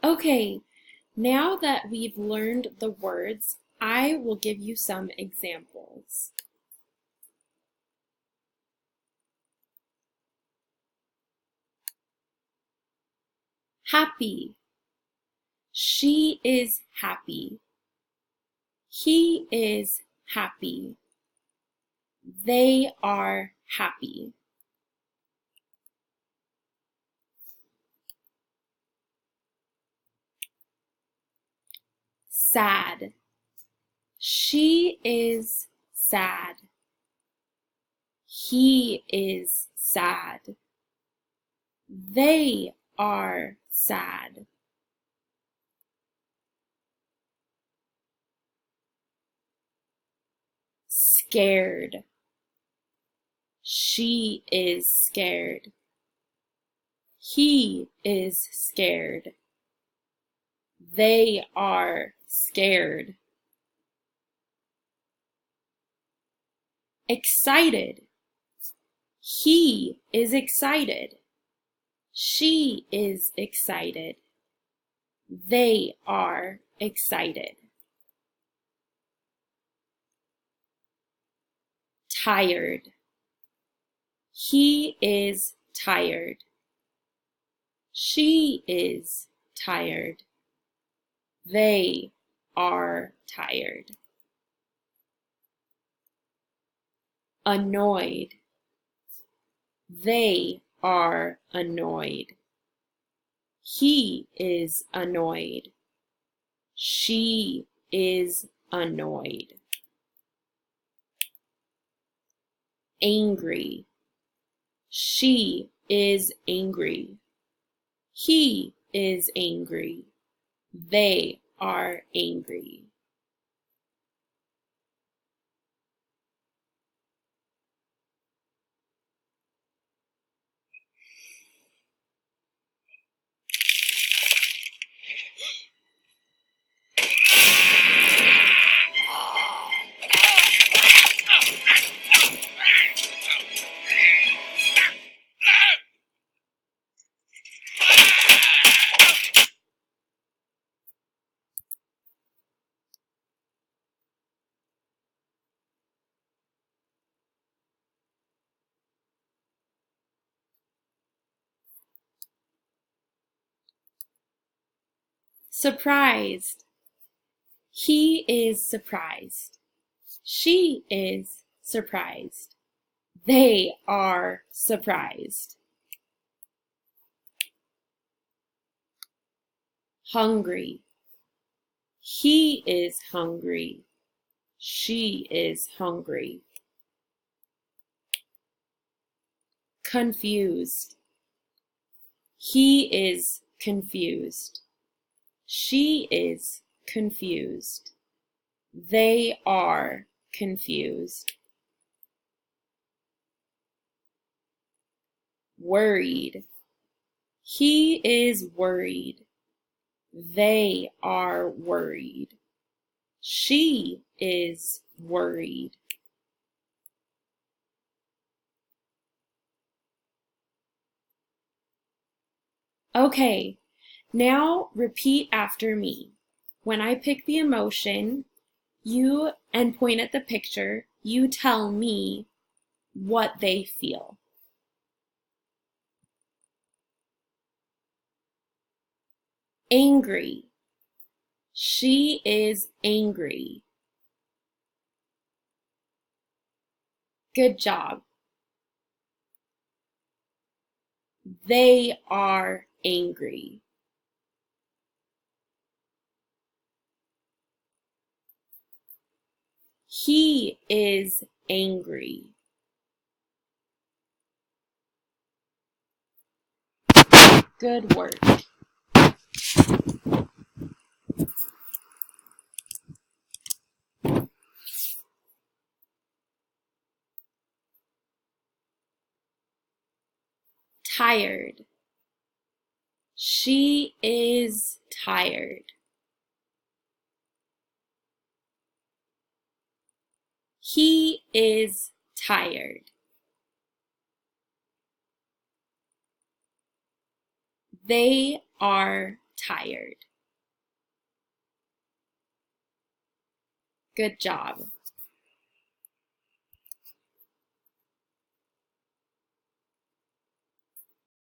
Okay, now that we've learned the words, I will give you some examples. Happy. She is happy. He is happy. They are happy. Sad. She is sad. He is sad. They are sad. Scared. She is scared. He is scared. They are scared. Excited. He is excited. She is excited. They are excited. Tired. He is tired. She is tired. They are tired. Annoyed. They are annoyed. He is annoyed. She is annoyed. Angry. She is angry. He is angry. They are angry. Surprised. He is surprised. She is surprised. They are surprised. Hungry. He is hungry. She is hungry. Confused. He is confused. She is confused. They are confused. Worried. He is worried. They are worried. She is worried. Okay, now repeat after me. When I pick the emotion, and point at the picture, you tell me what they feel. Angry. She is angry. Good job. They are angry. He is angry. Good work. Tired. She is tired. He is tired. They are tired. Good job.